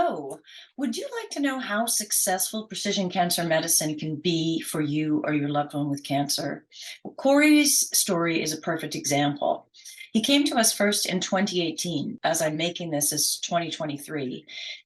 So, would you like to know how successful precision cancer medicine can be for you or your loved one with cancer? Well, Corey's story is a perfect example. He came to us first in 2018, as I'm making this as 2023.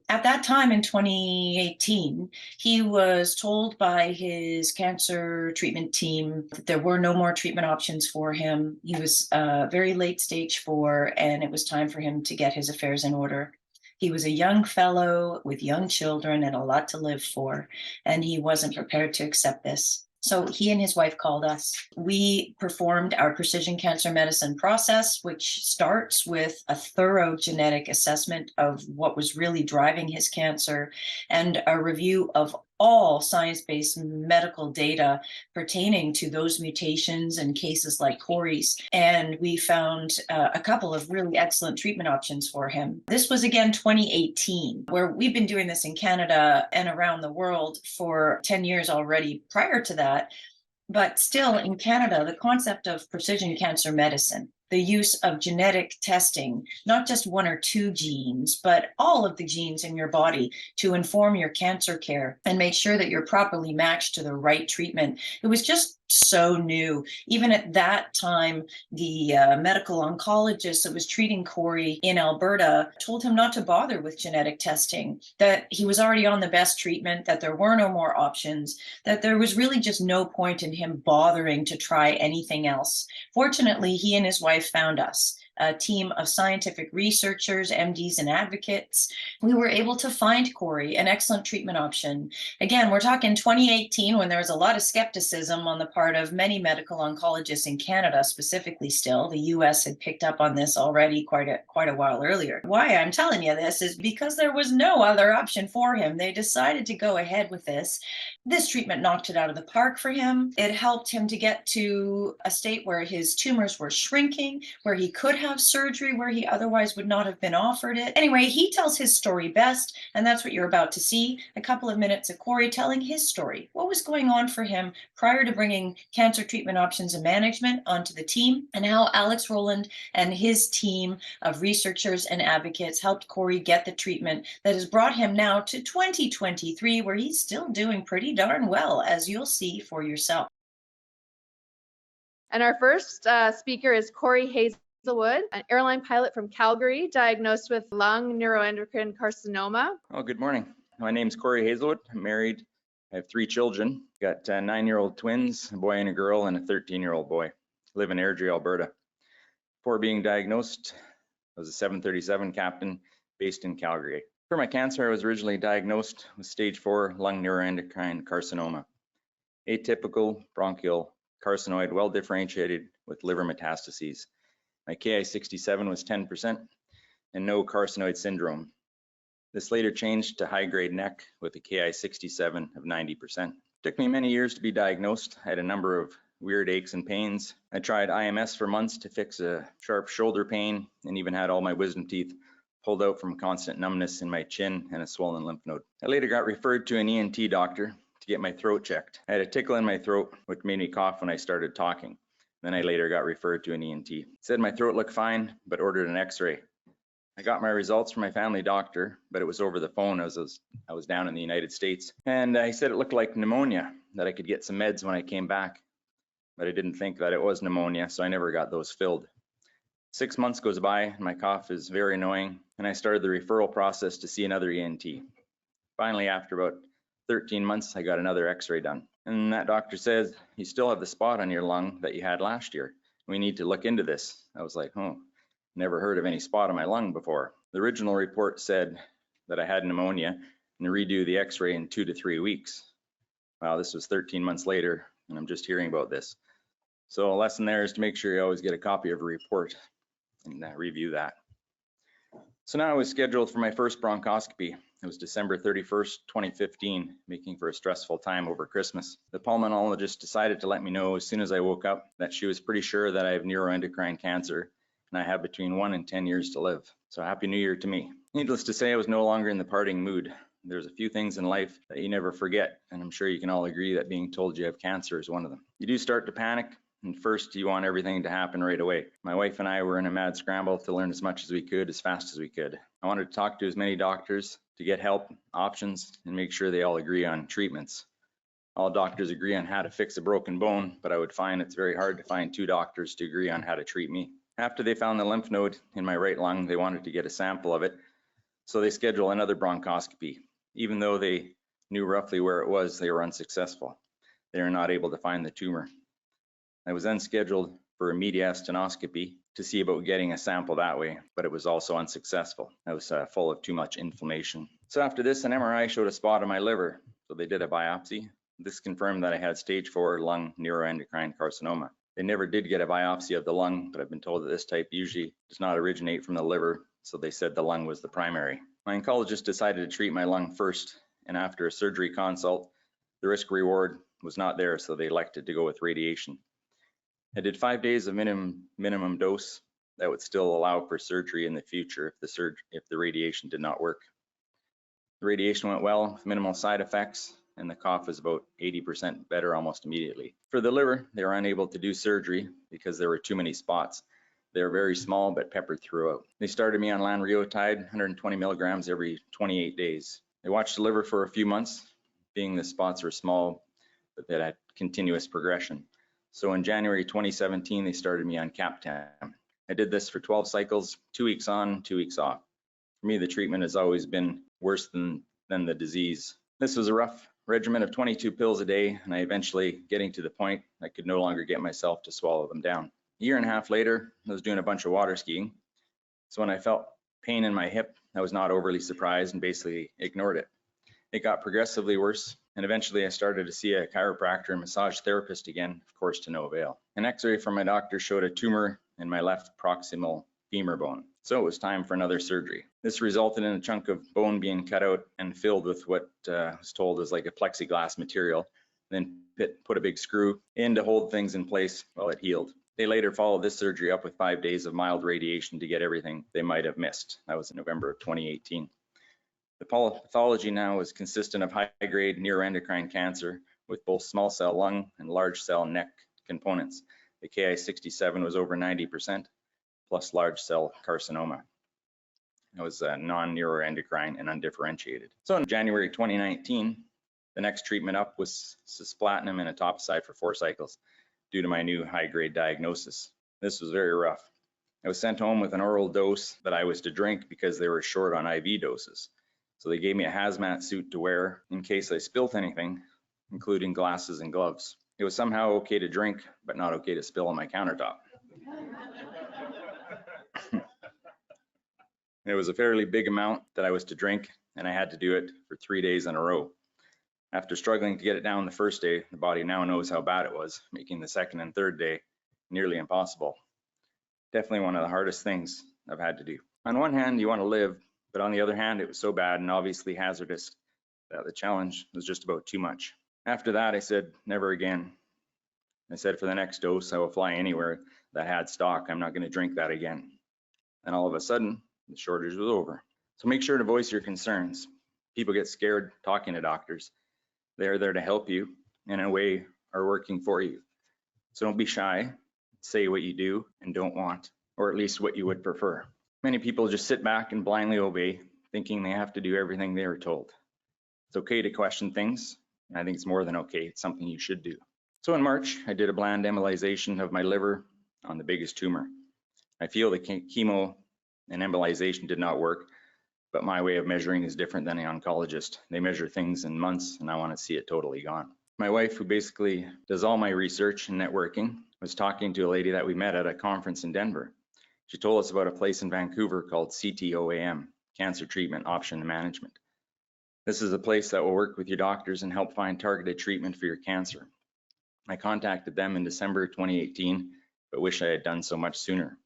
At that time in 2018, he was told by his cancer treatment team that there were no more treatment options for him. He was very late stage 4, and it was time for him to get his affairs in order. He was a young fellow with young children and a lot to live for, and he wasn't prepared to accept this. So he and his wife called us. We performed our precision cancer medicine process, which starts with a thorough genetic assessment of what was really driving his cancer and a review of all science-based medical data pertaining to those mutations and cases like Corey's. And we found a couple of really excellent treatment options for him. This was again 2018, where we've been doing this in Canada and around the world for 10 years already prior to that. But still, in Canada, the concept of precision cancer medicine, the use of genetic testing, not just one or two genes, but all of the genes in your body to inform your cancer care and make sure that you're properly matched to the right treatment. It was just so new. Even at that time, the medical oncologist that was treating Corey in Alberta told him not to bother with genetic testing, that he was already on the best treatment, that there were no more options, that there was really just no point in him bothering to try anything else. Fortunately, he and his wife found us, a team of scientific researchers, MDs, and advocates. We were able to find Corey an excellent treatment option. Again, we're talking 2018, when there was a lot of skepticism on the part of many medical oncologists in Canada, specifically still. The US had picked up on this already quite a while earlier. Why I'm telling you this is because there was no other option for him. They decided to go ahead with this. This treatment knocked it out of the park for him. It helped him to get to a state where his tumors were shrinking, where he could have surgery where he otherwise would not have been offered it. Anyway, he tells his story best, and that's what you're about to see. A couple of minutes of Corey telling his story. What was going on for him prior to bringing cancer treatment options and management onto the team, and how Alex Rowland and his team of researchers and advocates helped Corey get the treatment that has brought him now to 2023, where he's still doing pretty darn well, as you'll see for yourself. And our first speaker is Korey Hazelwood, an airline pilot from Calgary, diagnosed with lung neuroendocrine carcinoma. Oh, good morning. My name's Korey Hazelwood. I'm married. I have 3 children. Got 9-year-old twins, a boy and a girl, and a 13-year-old boy. I live in Airdrie, Alberta. Before being diagnosed, I was a 737 captain based in Calgary. For my cancer, I was originally diagnosed with stage 4 lung neuroendocrine carcinoma. Atypical bronchial carcinoid, well differentiated with liver metastases. My Ki-67 was 10% and no carcinoid syndrome. This later changed to high-grade NEC with a Ki-67 of 90%. It took me many years to be diagnosed. I had a number of weird aches and pains. I tried IMS for months to fix a sharp shoulder pain, and even had all my wisdom teeth pulled out from constant numbness in my chin and a swollen lymph node. I later got referred to an ENT doctor to get my throat checked. I had a tickle in my throat, which made me cough when I started talking. Then I later got referred to an ENT. Said my throat looked fine, but ordered an X-ray. I got my results from my family doctor, but it was over the phone. I was down in the United States, and he said it looked like pneumonia, that I could get some meds when I came back, but I didn't think that it was pneumonia, so I never got those filled. 6 months goes by, and my cough is very annoying, and I started the referral process to see another ENT. Finally, after about 13 months, I got another X-ray done. And that doctor says, you still have the spot on your lung that you had last year. We need to look into this. I was like, oh, never heard of any spot on my lung before. The original report said that I had pneumonia and to redo the X-ray in 2 to 3 weeks. Wow, this was 13 months later, and I'm just hearing about this. So a lesson there is to make sure you always get a copy of a report and review that. So now I was scheduled for my first bronchoscopy. It was December 31st, 2015, making for a stressful time over Christmas. The pulmonologist decided to let me know as soon as I woke up that she was pretty sure that I have neuroendocrine cancer and I have between 1 and 10 years to live. So Happy New Year to me. Needless to say, I was no longer in the partying mood. There's a few things in life that you never forget, and I'm sure you can all agree that being told you have cancer is one of them. You do start to panic, And first, you want everything to happen right away. My wife and I were in a mad scramble to learn as much as we could, as fast as we could. I wanted to talk to as many doctors to get help, options, and make sure they all agree on treatments. All doctors agree on how to fix a broken bone, but I would find it's very hard to find two doctors to agree on how to treat me. After they found the lymph node in my right lung, they wanted to get a sample of it, so they scheduled another bronchoscopy. Even though they knew roughly where it was, they were unsuccessful. They were not able to find the tumor. I was then scheduled for a mediastinoscopy to see about getting a sample that way, but it was also unsuccessful. I was full of too much inflammation. So after this, an MRI showed a spot on my liver, so they did a biopsy. This confirmed that I had stage 4 lung neuroendocrine carcinoma. They never did get a biopsy of the lung, but I've been told that this type usually does not originate from the liver, so they said the lung was the primary. My oncologist decided to treat my lung first, and after a surgery consult, the risk reward was not there, so they elected to go with radiation. I did 5 days of minimum dose that would still allow for surgery in the future if the radiation did not work. The radiation went well with minimal side effects, and the cough was about 80% better almost immediately. For the liver, they were unable to do surgery because there were too many spots. They were very small but peppered throughout. They started me on lanreotide, 120 milligrams every 28 days. They watched the liver for a few months, being the spots were small, but that had continuous progression. So in January 2017, they started me on CTOAM. I did this for 12 cycles, 2 weeks on, 2 weeks off. For me, the treatment has always been worse than the disease. This was a rough regimen of 22 pills a day, and I eventually getting to the point I could no longer get myself to swallow them down. A year and a half later, I was doing a bunch of water skiing. So when I felt pain in my hip, I was not overly surprised and basically ignored it. It got progressively worse, and eventually I started to see a chiropractor and massage therapist again, of course to no avail. An x-ray from my doctor showed a tumor in my left proximal femur bone. So it was time for another surgery. This resulted in a chunk of bone being cut out and filled with what was told as like a plexiglass material, then put a big screw in to hold things in place while it healed. They later followed this surgery up with 5 days of mild radiation to get everything they might have missed. That was in November of 2018. The pathology now is consistent of high-grade neuroendocrine cancer with both small cell lung and large cell neck components. The Ki-67 was over 90%, plus large cell carcinoma. It was non-neuroendocrine and undifferentiated. So in January 2019, the next treatment up was cisplatin and etoposide for 4 cycles due to my new high-grade diagnosis. This was very rough. I was sent home with an oral dose that I was to drink because they were short on IV doses. So they gave me a hazmat suit to wear in case I spilled anything, including glasses and gloves. It was somehow okay to drink, but not okay to spill on my countertop. It was a fairly big amount that I was to drink, and I had to do it for 3 days in a row. After struggling to get it down the first day, the body now knows how bad it was, making the second and third day nearly impossible. Definitely one of the hardest things I've had to do. On one hand, you want to live, but on the other hand, it was so bad and obviously hazardous that the challenge was just about too much. After that, I said, never again. I said, for the next dose, I will fly anywhere that had stock. I'm not going to drink that again. And all of a sudden, the shortage was over. So make sure to voice your concerns. People get scared talking to doctors. They're there to help you and in a way are working for you. So don't be shy. Say what you do and don't want, or at least what you would prefer. Many people just sit back and blindly obey, thinking they have to do everything they are told. It's okay to question things. And I think it's more than okay. It's something you should do. So in March, I did a bland embolization of my liver on the biggest tumor. I feel the chemo and embolization did not work, but my way of measuring is different than an oncologist. They measure things in months, and I want to see it totally gone. My wife, who basically does all my research and networking, was talking to a lady that we met at a conference in Denver. She told us about a place in Vancouver called CTOAM, Cancer Treatment Option Management. This is a place that will work with your doctors and help find targeted treatment for your cancer. I contacted them in December 2018, but wish I had done so much sooner.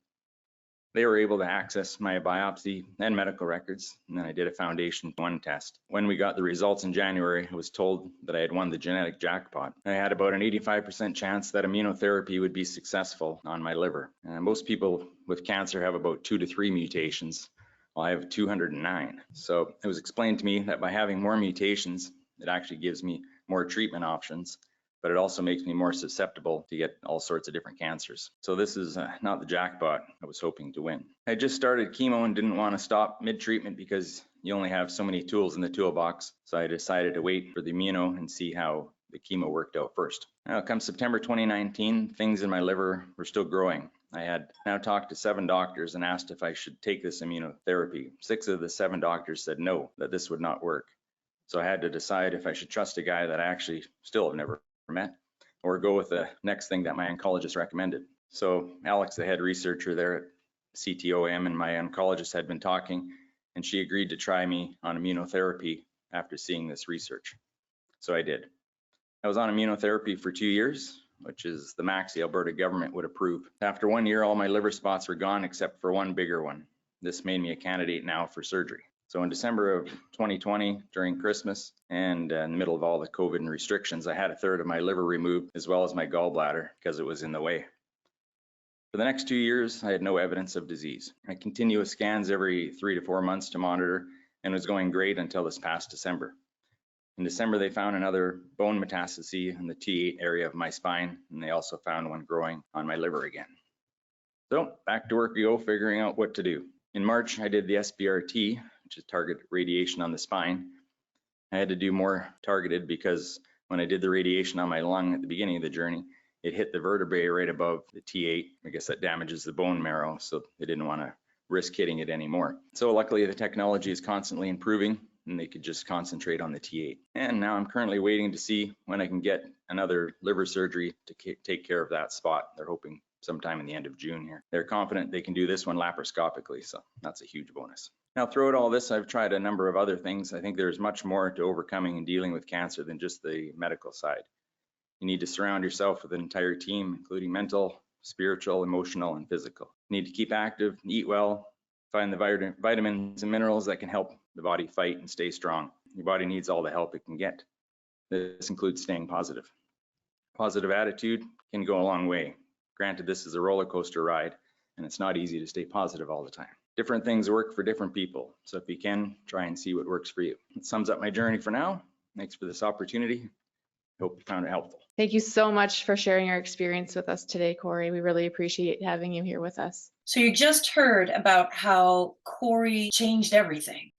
They were able to access my biopsy and medical records, and then I did a Foundation 1 test. When we got the results in January, I was told that I had won the genetic jackpot. I had about an 85% chance that immunotherapy would be successful on my liver. Most people with cancer have about 2 to 3 mutations. Well, I have 209. So it was explained to me that by having more mutations, it actually gives me more treatment options, but it also makes me more susceptible to get all sorts of different cancers. So this is not the jackpot I was hoping to win. I just started chemo and didn't want to stop mid-treatment because you only have so many tools in the toolbox. So I decided to wait for the immuno and see how the chemo worked out first. Now, come September 2019, things in my liver were still growing. I had now talked to 7 doctors and asked if I should take this immunotherapy. 6 of the 7 doctors said no, that this would not work. So I had to decide if I should trust a guy that I actually still have never met, or go with the next thing that my oncologist recommended. So Alex, the head researcher there at CTOAM, and my oncologist had been talking, and she agreed to try me on immunotherapy after seeing this research. So I did. I was on immunotherapy for 2 years, which is the max the Alberta government would approve. After 1 year, all my liver spots were gone except for one bigger one. This made me a candidate now for surgery. So in December of 2020, during Christmas and in the middle of all the COVID and restrictions, I had 1/3 of my liver removed as well as my gallbladder because it was in the way. For the next 2 years, I had no evidence of disease. I continuous scans every 3 to 4 months to monitor, and it was going great until this past December. In December, they found another bone metastasis in the T8 area of my spine, and they also found one growing on my liver again. So back to work we go, figuring out what to do. In March, I did the SBRT, which is target radiation on the spine. I had to do more targeted because when I did the radiation on my lung at the beginning of the journey, it hit the vertebrae right above the T8. I guess that damages the bone marrow, so they didn't want to risk hitting it anymore. So luckily the technology is constantly improving and they could just concentrate on the T8. And now I'm currently waiting to see when I can get another liver surgery to take care of that spot. They're hoping sometime in the end of June here. They're confident they can do this one laparoscopically, so that's a huge bonus. Now, throughout all this, I've tried a number of other things. I think there's much more to overcoming and dealing with cancer than just the medical side. You need to surround yourself with an entire team, including mental, spiritual, emotional, and physical. You need to keep active, eat well, find the vitamins and minerals that can help the body fight and stay strong. Your body needs all the help it can get. This includes staying positive. Positive attitude can go a long way. Granted, this is a roller coaster ride, and it's not easy to stay positive all the time. Different things work for different people, so if you can, try and see what works for you. It sums up my journey for now. Thanks for this opportunity. Hope you found it helpful. Thank you so much for sharing your experience with us today, Corey. We really appreciate having you here with us. So you just heard about how Cory changed everything.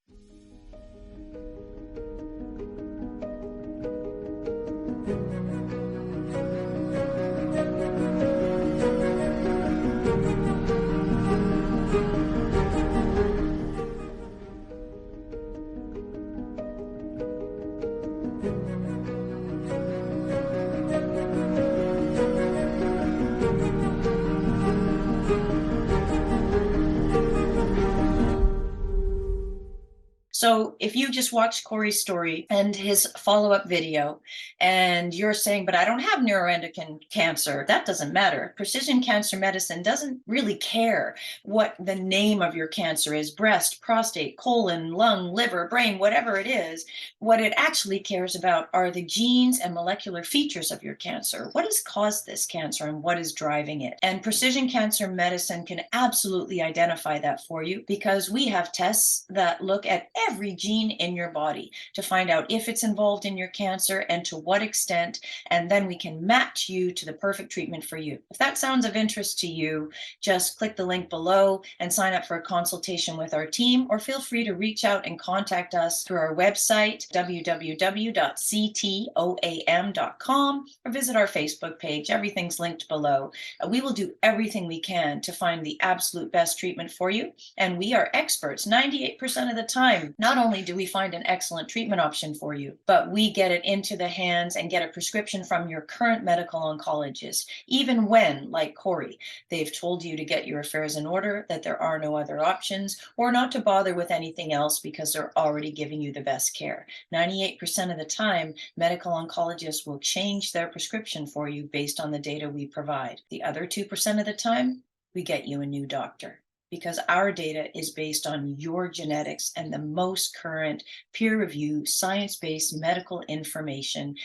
So if you just watched Cory's story and his follow-up video, and you're saying, but I don't have neuroendocrine cancer, that doesn't matter. Precision cancer medicine doesn't really care what the name of your cancer is, breast, prostate, colon, lung, liver, brain, whatever it is. What it actually cares about are the genes and molecular features of your cancer. What has caused this cancer and what is driving it? And precision cancer medicine can absolutely identify that for you because we have tests that look at every gene in your body to find out if it's involved in your cancer and to what extent, and then we can match you to the perfect treatment for you. If that sounds of interest to you, just click the link below and sign up for a consultation with our team, or feel free to reach out and contact us through our website, www.CTOAM.com, or visit our Facebook page. Everything's linked below. We will do everything we can to find the absolute best treatment for you, and we are experts 98% of the time. Not only do we find an excellent treatment option for you, but we get it into the hands and get a prescription from your current medical oncologist, even when, like Cory, they've told you to get your affairs in order, that there are no other options, or not to bother with anything else because they're already giving you the best care. 98% of the time, medical oncologists will change their prescription for you based on the data we provide. The other 2% of the time, we get you a new doctor, because our data is based on your genetics and the most current peer-reviewed, science-based medical information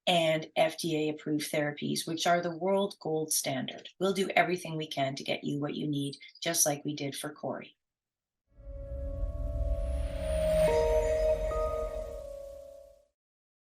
and FDA-approved therapies, which are the world gold standard. We'll do everything we can to get you what you need, just like we did for Cory.